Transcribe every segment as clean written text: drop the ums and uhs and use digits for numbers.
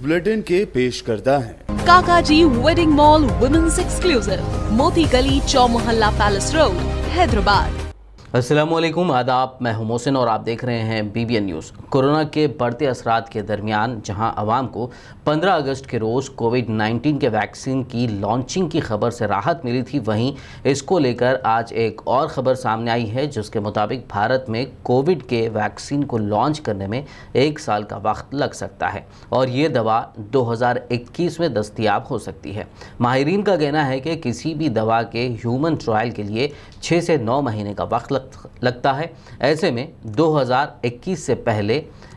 Bulletin के पेश करता है काकाजी वेडिंग मॉल वुमेन्स एक्सक्लूसिव, मोती गली, चौमोहल्ला पैलेस रोड, हैदराबाद। अस्सलामुअलैकुम, आदाब। मैं हूं मोहसिन और आप देख रहे हैं BBN न्यूज़। कोरोना के बढ़ते असरात के दरमियान जहां आवाम को 15 अगस्त के रोज़ कोविड-19 के वैक्सीन की लॉन्चिंग की खबर से राहत मिली थी, वहीं इसको लेकर आज एक और ख़बर सामने आई है जिसके मुताबिक भारत में कोविड के वैक्सीन को लॉन्च करने में 1 साल का वक्त लग सकता है और ये दवा 2021 में दस्तयाब हो सकती है। माहिरीन का कहना है कि किसी भी दवा के ह्यूमन ट्रायल के लिए 6 से 9 महीने का वक्त लगता है। ऐसे में 2021 से पहले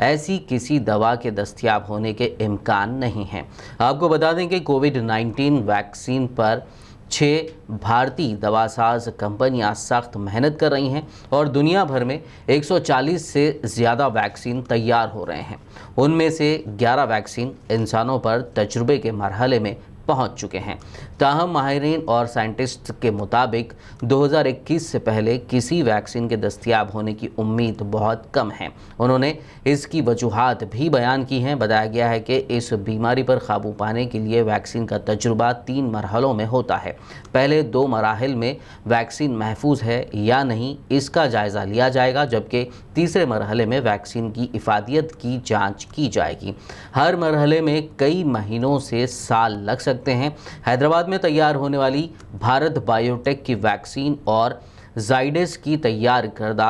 ऐसी किसी दवा के दस्तयाब होने के इम्कान नहीं हैं। आपको बता दें कि कोविड-19 वैक्सीन पर 6 भारतीय दवासाज कंपनियां सख्त मेहनत कर रही हैं और दुनिया भर में 140 से ज़्यादा वैक्सीन तैयार हो रहे हैं। उनमें से 11 वैक्सीन इंसानों पर तजुर्बे के मरहले में पहुंच चुके हैं। ताहम माहिरीन और साइंटिस्ट के मुताबिक 2021 से पहले किसी वैक्सीन के दस्तयाब होने की उम्मीद बहुत कम है। उन्होंने इसकी वजूहात भी बयान की हैं। बताया गया है कि इस बीमारी पर काबू पाने के लिए वैक्सीन का तजुर्बा 3 मरहलों में होता है। पहले 2 मराहिल में वैक्सीन महफूज है या नहीं इसका जायज़ा लिया जाएगा, जबकि तीसरे मरहले में वैक्सीन की इफादियत की जाँच की जाएगी। हर मरहले में कई महीनों से साल लग सकते हैं। हैदराबाद में तैयार होने वाली भारत बायोटेक की वैक्सीन और जाइडस की तैयार करदा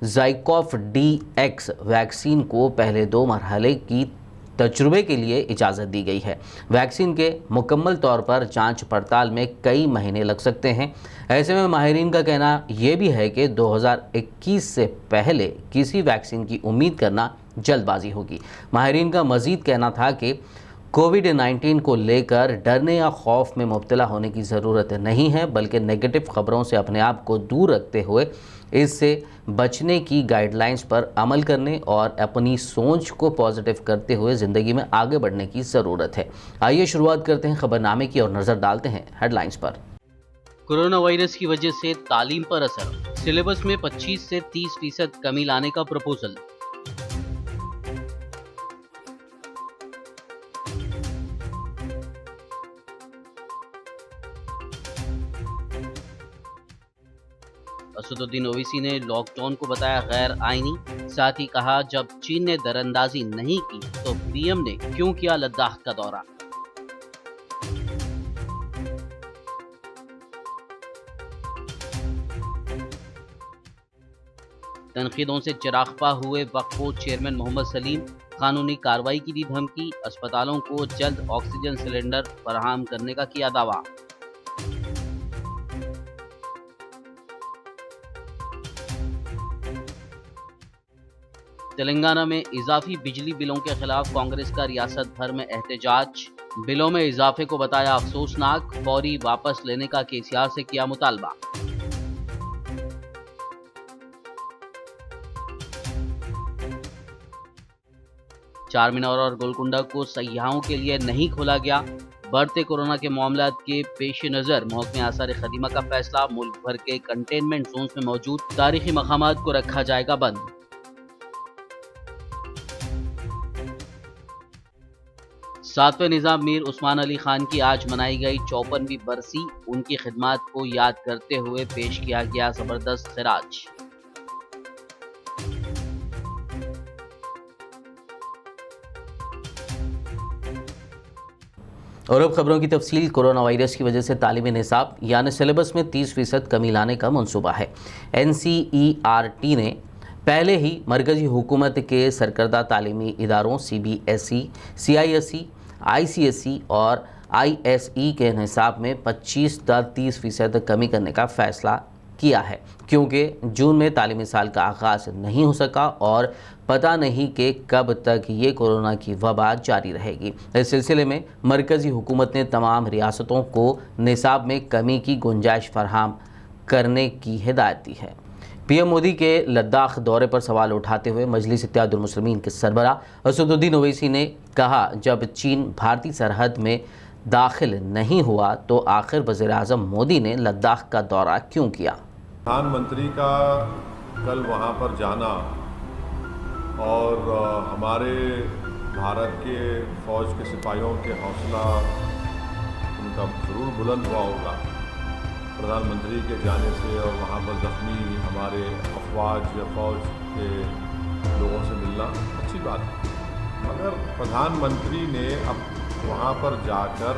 ज़ाइकोव DX वैक्सीन को पहले 2 मरहले की तजुर्बे के लिए इजाज़त दी गई है। वैक्सीन के मुकम्मल तौर पर जांच पड़ताल में कई महीने लग सकते हैं। ऐसे में माहिरीन का कहना यह भी है कि 2021 से पहले किसी वैक्सीन की उम्मीद करना जल्दबाजी होगी। माहिरीन का मज़ीद कहना था कि कोविड-19 को लेकर डरने या खौफ में मुब्तला होने की ज़रूरत नहीं है, बल्कि नेगेटिव ख़बरों से अपने आप को दूर रखते हुए इससे बचने की गाइडलाइंस पर अमल करने और अपनी सोच को पॉजिटिव करते हुए ज़िंदगी में आगे बढ़ने की ज़रूरत है। आइए शुरुआत करते हैं खबरनामे की और नज़र डालते हैं हेडलाइंस पर। कोरोना वायरस की वजह से तालीम पर असर, सिलेबस में 25 से 30% कमी लाने का प्रपोजल। असदुद्दीन ओवैसी ने लॉकडाउन को बताया गैर आईनी, साथ ही कहा जब चीन ने दरअंदाजी नहीं की तो PM ने क्यों किया लद्दाख का दौरा। तनकीदों से चिरागपा हुए वक्फ बोर्ड चेयरमैन मोहम्मद सलीम, कानूनी कार्रवाई की दी धमकी, अस्पतालों को जल्द ऑक्सीजन सिलेंडर फराहम करने का किया दावा। तेलंगाना में इजाफी बिजली बिलों के खिलाफ कांग्रेस का रियासत भर में एहतजाज, बिलों में इजाफे को बताया अफसोसनाक, फौरी वापस लेने का KCR से किया मुतालबा। चार मीनार और गोलकुंडा को सयाहों के लिए नहीं खोला गया। बढ़ते कोरोना के मामलात के पेश नज़र महकमे आसार खदीमा का फैसला, मुल्क भर के कंटेनमेंट जोन्स में मौजूद तारीखी मकामात को रखा जाएगा बंद। सातवें निज़ाम मीर उस्मान अली खान की आज मनाई गई 54वीं बरसी। उनकी खिदमात को याद करते हुए पेश किया गया जबरदस्त खिराज। और अब खबरों की तफसील। कोरोना वायरस की वजह से तालीमी निसाब यानी सिलेबस में 30% कमी लाने का मंसूबा है। NCERT ने पहले ही मरकज़ी हुकूमत के सरकर्दा तालीमी इदारों CBSE, CISE, ICSE और ISE के निसाब में 25-30% कमी करने का फ़ैसला किया है, क्योंकि जून में तालीमी साल का आगाज़ नहीं हो सका और पता नहीं कि कब तक ये कोरोना की वबा जारी रहेगी। इस सिलसिले में मरकज़ी हुकूमत ने तमाम रियासतों को निसाब में कमी की गुंजाइश फराहम करने की हिदायत दी है। PM मोदी के लद्दाख दौरे पर सवाल उठाते हुए मजलिस इत्तेहादुल मुस्लिमीन के सरबराह असदुद्दीन ओवैसी ने कहा, जब चीन भारतीय सरहद में दाखिल नहीं हुआ तो आखिर वज़ीर-ए-आज़म मोदी ने लद्दाख का दौरा क्यों किया। प्रधानमंत्री का कल वहाँ पर जाना और हमारे भारत के फ़ौज के सिपाहियों के हौसला उनका ज़रूर बुलंद हुआ होगा प्रधानमंत्री के जाने से और वहाँ पर ज़ख्मी हमारे अफवाज या फ़ौज के लोगों से मिलना अच्छी बात है। मगर प्रधानमंत्री ने अब वहाँ पर जाकर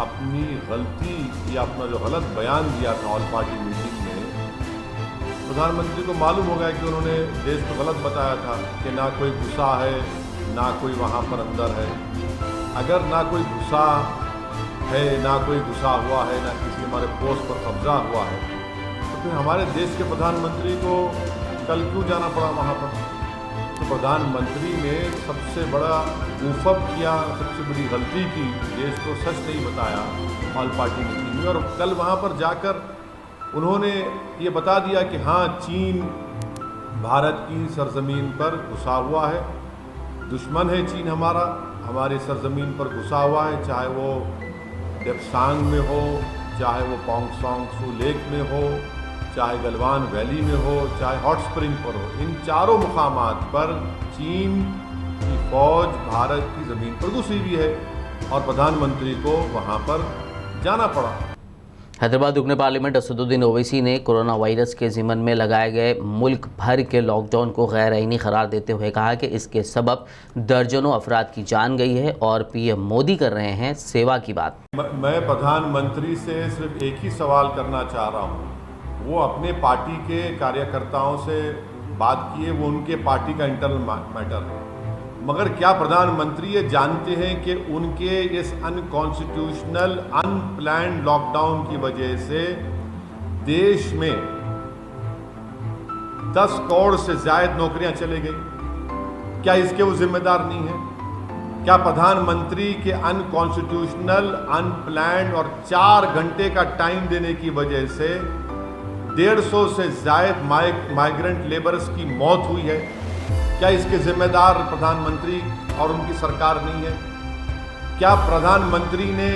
अपनी गलती या अपना जो गलत बयान दिया था ऑल पार्टी मीटिंग में, प्रधानमंत्री को मालूम हो गया कि उन्होंने देश को गलत बताया था कि ना कोई घुसा है ना कोई वहाँ पर अंदर है। अगर ना कोई घुसा है ना कोई घुसा हुआ है ना किसी हमारे पोस्ट पर कब्जा हुआ है तो फिर हमारे देश के प्रधानमंत्री को कल क्यों जाना पड़ा वहाँ पर। तो प्रधानमंत्री ने सबसे बड़ा गूफअप किया, सबसे बड़ी गलती की, देश को सच नहीं बताया ऑल पार्टी मीटिंग में। और कल वहाँ पर जाकर उन्होंने ये बता दिया कि हाँ, चीन भारत की सरजमीन पर घुसा हुआ है, दुश्मन है चीन हमारा, हमारी सरजमीन पर घुसा हुआ है, चाहे वो डेप्सांग में हो, चाहे वो पोंगसोंग सू लेक में हो, चाहे गलवान वैली में हो, चाहे हॉट स्प्रिंग पर हो। इन चारों मुकामात पर चीन की फौज भारत की ज़मीन पर घुसी हुई है और प्रधानमंत्री को वहाँ पर जाना पड़ा। हैदराबाद रुकन पार्लियामेंट असदुद्दीन ओवैसी ने कोरोना वायरस के ज़िम्मन में लगाए गए मुल्क भर के लॉकडाउन को गैर आईनी करार देते हुए कहा कि इसके सबब दर्जनों अफराद की जान गई है और पीएम मोदी कर रहे हैं सेवा की बात। मैं प्रधानमंत्री से सिर्फ एक ही सवाल करना चाह रहा हूँ, वो अपने पार्टी के कार्यकर्ताओं से बात किए, वो उनके पार्टी का इंटरनल मैटर है। मगर क्या प्रधानमंत्री ये जानते हैं कि उनके इस अनकॉन्स्टिट्यूशनल अनप्लैन्ड लॉकडाउन की वजह से देश में 10 करोड़ से ज्यादा नौकरियां चली गई? क्या इसके वो जिम्मेदार नहीं है? क्या प्रधानमंत्री के अनकॉन्स्टिट्यूशनल अनप्लैन्ड और 4 घंटे का टाइम देने की वजह से 150 से ज्यादा माइग्रेंट लेबर्स की मौत हुई है? क्या इसके जिम्मेदार प्रधानमंत्री और उनकी सरकार नहीं है? क्या प्रधानमंत्री ने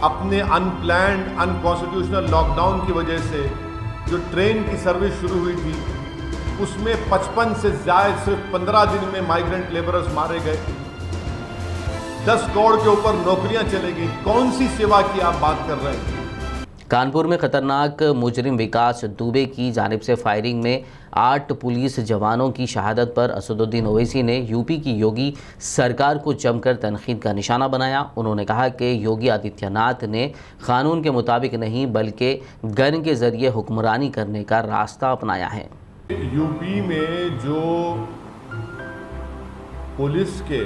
अपने अनप्लैन्ड अनकॉन्स्टिट्यूशनल लॉकडाउन की वजह से जो ट्रेन की सर्विस शुरू हुई थी उसमें 55 से ज्यादा सिर्फ 15 दिन में माइग्रेंट लेबरर्स मारे गए, 10 करोड़ के ऊपर नौकरियां चली गई? कौन सी सेवा की आप बात कर रहे हैं? कानपुर में खतरनाक मुजरिम विकास दुबे की जानिब से फायरिंग में 8 पुलिस जवानों की शहादत पर असदुद्दीन ओवैसी ने यूपी की योगी सरकार को जमकर तनकीद का निशाना बनाया। उन्होंने कहा कि योगी आदित्यनाथ ने कानून के मुताबिक नहीं बल्कि गन के जरिए हुक्मरानी करने का रास्ता अपनाया है। यूपी में जो पुलिस के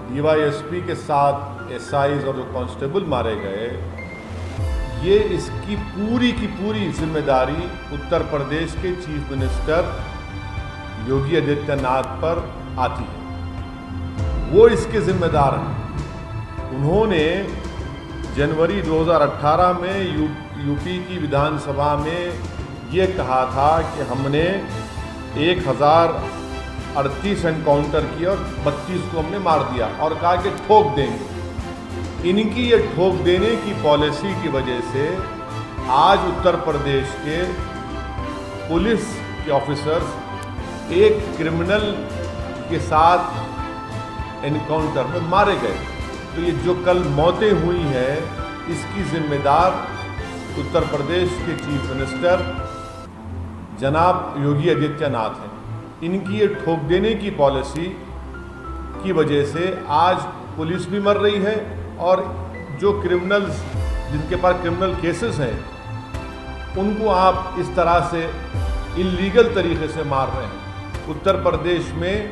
डीवाईएसपी के साथ एसआईज और जो कांस्टेबल मारे गए, ये इसकी की पूरी जिम्मेदारी उत्तर प्रदेश के चीफ मिनिस्टर योगी आदित्यनाथ पर आती है। वो इसके जिम्मेदार हैं। उन्होंने जनवरी 2018 में यूपी की विधानसभा में ये कहा था कि हमने 1038 एनकाउंटर किए और 32 को हमने मार दिया और कहा कि ठोक देंगे। इनकी ये ठोक देने की पॉलिसी की वजह से आज उत्तर प्रदेश के पुलिस के ऑफिसर्स एक क्रिमिनल के साथ एनकाउंटर में मारे गए। तो ये जो कल मौतें हुई हैं इसकी जिम्मेदार उत्तर प्रदेश के चीफ मिनिस्टर जनाब योगी आदित्यनाथ हैं। इनकी ये ठोक देने की पॉलिसी की वजह से आज पुलिस भी मर रही है और जो क्रिमिनल्स जिनके पास क्रिमिनल केसेस हैं उनको आप इस तरह से इलीगल तरीके से मार रहे हैं। उत्तर प्रदेश में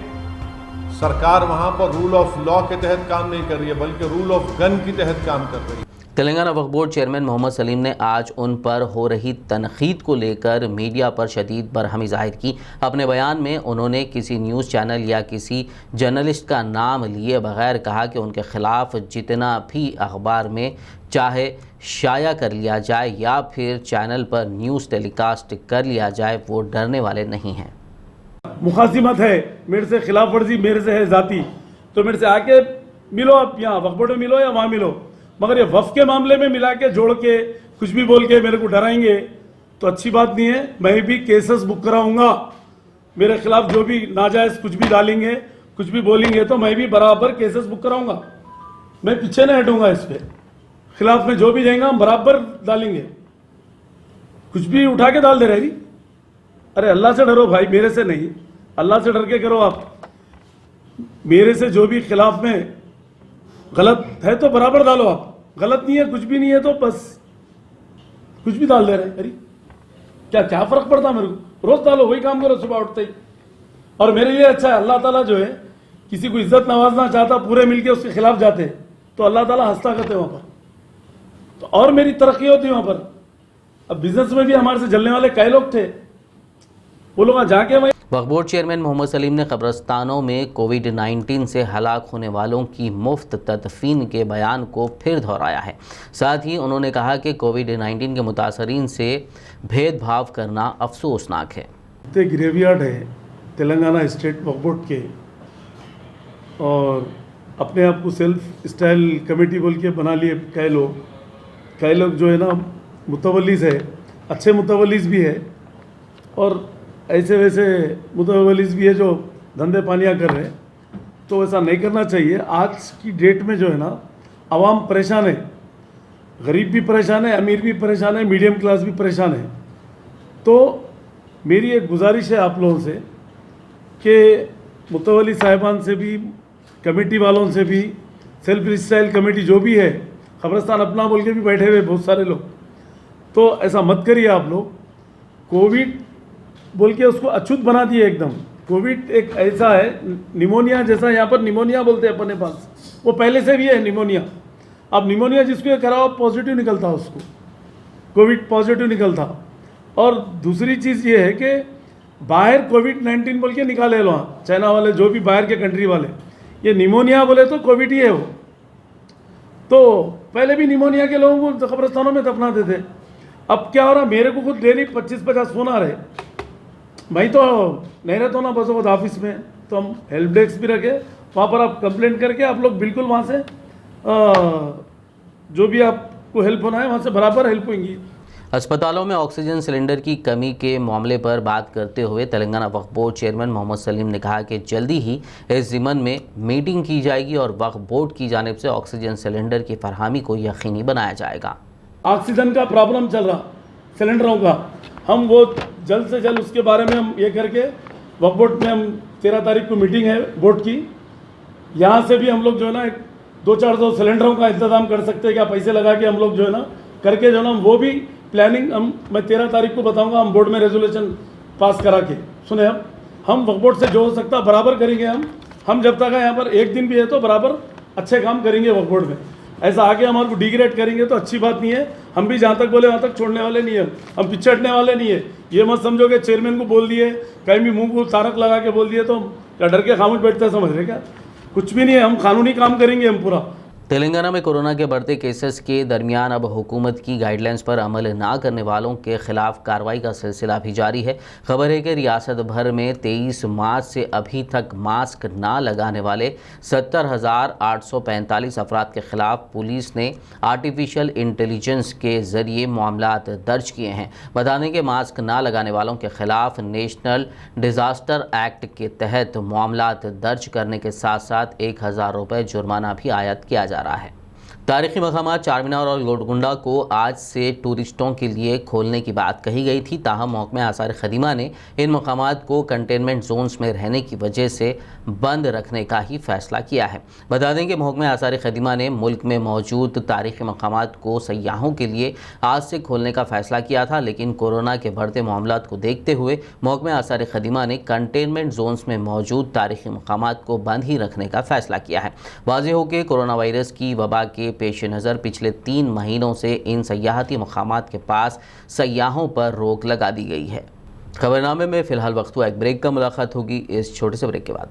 सरकार वहाँ पर रूल ऑफ लॉ के तहत काम नहीं कर रही है बल्कि रूल ऑफ गन के तहत काम कर रही है। तेलंगाना वक्फ बोर्ड चेयरमैन मोहम्मद सलीम ने आज उन पर हो रही तनकीद को लेकर मीडिया पर शदीद बरहमी जाहिर की। अपने बयान में उन्होंने किसी न्यूज़ चैनल या किसी जर्नलिस्ट का नाम लिए बगैर कहा कि उनके खिलाफ जितना भी अखबार में चाहे शाया कर लिया जाए या फिर चैनल पर न्यूज़ टेलीकास्ट कर लिया जाए वो डरने वाले नहीं हैं। मुखासिमत है, मेरे से खिलाफ वर्जी मेरे से है जाती, तो मेरे से आके मिलो, आप यहाँ वक्फ बोर्ड में मिलो या वहाँ मिलो, मगर ये वक्फ के मामले में मिला के जोड़ के कुछ भी बोल के मेरे को डराएंगे तो अच्छी बात नहीं है। मैं भी केसेस बुक कराऊंगा, मेरे खिलाफ जो भी नाजायज कुछ भी डालेंगे कुछ भी बोलेंगे तो मैं भी बराबर केसेस बुक कराऊंगा, मैं पीछे नहीं हटूंगा। इस पे खिलाफ में जो भी जाएगा हम बराबर डालेंगे। कुछ भी उठा के डाल दे रहे जी। अरे अल्लाह से डरो भाई, मेरे से नहीं, अल्लाह से डर के करो आप। मेरे से जो भी खिलाफ में गलत है तो बराबर डालो आप, गलत नहीं है कुछ भी नहीं है तो बस कुछ भी डाल दे रहे। अरे क्या क्या फर्क पड़ता मेरे को, रोज डालो, वही काम करो सुबह उठते ही। और मेरे लिए अच्छा है, अल्लाह ताला जो है किसी को इज्जत नवाजना चाहता, पूरे मिलके उसके खिलाफ जाते तो अल्लाह ताला हंसता करते वहां पर, तो और मेरी तरक्की होती वहां पर। अब बिजनेस में भी हमारे से जलने वाले कई लोग थे, वो लोग जाके वही। वक्फ बोर्ड चेयरमैन मोहम्मद सलीम ने कब्रिस्तानों में कोविड-19 से हलाक होने वालों की मुफ्त तदफीन के बयान को फिर दोहराया है। साथ ही उन्होंने कहा कि कोविड-19 के मुतासरीन से भेदभाव करना अफसोसनाक है। ग्रेवयार्ड है तेलंगाना स्टेट वक्फ बोर्ड के, और अपने आप को सेल्फ स्टाइल कमेटी बोल के बना लिए कई लोग जो है ना मुतवल्लिस है, अच्छे मुतवल्लिस भी है और ऐसे वैसे मुतवल्लिस भी है जो धंधे पानियाँ कर रहे हैं। तो ऐसा नहीं करना चाहिए। आज की डेट में जो है ना आवाम परेशान है, गरीब भी परेशान है, अमीर भी परेशान है, मीडियम क्लास भी परेशान है। तो मेरी एक गुजारिश है आप लोगों से कि मुतवल्ली साहिबान से भी, कमेटी वालों से भी, सेल्फ स्टाइल कमेटी जो भी है, कब्रिस्तान अपना बोल के भी बैठे हुए बहुत सारे लोग, तो ऐसा मत करिए आप लोग। कोविड बोल के उसको अछूत बना दिए एकदम। कोविड एक ऐसा है निमोनिया जैसा, यहाँ पर निमोनिया बोलते हैं अपने पास, वो पहले से भी है निमोनिया। अब निमोनिया जिसको कराओ पॉजिटिव निकलता, उसको कोविड पॉजिटिव निकलता। और दूसरी चीज़ ये है कि बाहर कोविड-19 बोल के निकाले लो, चाइना वाले जो भी बाहर के कंट्री वाले, ये निमोनिया बोले तो कोविड ही है वो। तो पहले भी निमोनिया के लोगों को कब्रिस्तानों में दफनाते थे। अब क्या हो रहा, मेरे को खुद डेली 25-50 फोन आ रहे। मैं तो नहीं रहता हूँ ना बस वो ऑफिस में, तो हम हेल्प डेस्क भी रखे, वहाँ पर आप कंप्लेंट करके आप लोग बिल्कुल वहाँ से जो भी आपको हेल्प होना है वहाँ से बराबर हेल्प होंगी। अस्पतालों में ऑक्सीजन सिलेंडर की कमी के मामले पर बात करते हुए तेलंगाना वक्फ बोर्ड चेयरमैन मोहम्मद सलीम ने कहा कि जल्दी ही इस ज़िमन में मीटिंग की जाएगी और वक्फ बोर्ड की जानिब से ऑक्सीजन सिलेंडर की फरहमी को यकीनी बनाया जाएगा। ऑक्सीजन का प्रॉब्लम चल रहा सिलेंडरों का, हम वो जल्द से जल्द उसके बारे में हम ये करके वक्फ बोर्ड में हम 13 तारीख को मीटिंग है बोर्ड की, यहाँ से भी हम लोग जो है ना 200-400 सिलेंडरों का इंतजाम कर सकते हैं क्या, पैसे लगा के हम लोग जो है ना करके जो है ना वो भी प्लानिंग मैं 13 तारीख को बताऊंगा। हम बोर्ड में रेजोल्यूशन पास करा के सुने, अब हम वक्फ बोर्ड से जो हो सकता बराबर करेंगे। हम जब तक यहाँ पर एक दिन भी है तो बराबर अच्छे काम करेंगे वक्फ बोर्ड में। ऐसा आगे हमारे को डिग्रेड करेंगे तो अच्छी बात नहीं है। हम भी जहाँ तक बोले वहाँ तक छोड़ने वाले नहीं है, हम पीछे हटने वाले नहीं है। ये मत समझो कि चेयरमैन को बोल दिए, कहीं भी मुंह को तारक लगा के बोल दिए तो क्या डर के खामोश बैठते हैं, समझ रहे क्या? कुछ भी नहीं है, हम कानूनी काम करेंगे हम पूरा। तेलंगाना में कोरोना के बढ़ते केसेस के दरमियान अब हुकूमत की गाइडलाइंस पर अमल ना करने वालों के खिलाफ कार्रवाई का सिलसिला भी जारी है। खबर है कि रियासत भर में 23 मार्च से अभी तक मास्क ना लगाने वाले 70,845 अफराद के खिलाफ पुलिस ने आर्टिफिशियल इंटेलिजेंस के ज़रिए मामलात दर्ज किए हैं। बता दें कि मास्क ना लगाने वालों के खिलाफ नेशनल डिज़ास्टर एक्ट के तहत मामलात दर्ज करने के साथ साथ 1,000 रुपये जुर्माना भी आयद किया जा रहा है। तारीखी मकामात चारमीनार और गोलकुंडा को आज से टूरिस्टों के लिए खोलने की बात कही गई थी, ताहम महकमा आसार खदीमा ने इन मकामात को कंटेनमेंट जोन्स में रहने की वजह से बंद रखने का ही फैसला किया है। बता दें कि महकमा आसार खदीमा ने मुल्क में मौजूद तारीखी मकामात को सयाहों के लिए आज से खोलने का फैसला किया था, लेकिन कोरोना के बढ़ते मामलात को देखते हुए महकमा आसार खदीमा ने कंटेनमेंट जोन्स में मौजूद तारीखी मकामात को बंद ही रखने का फैसला किया है। वाज़ेह हो कि कोरोना वायरस की वबा के पेश नज़र पिछले 3 महीनों से इन सयाहती मकामात के पास सयाहों पर रोक लगा दी गई है। खबरनामे में फ़िलहाल वक्त हुआ एक ब्रेक का, मुलाकात होगी इस छोटे से ब्रेक के बाद।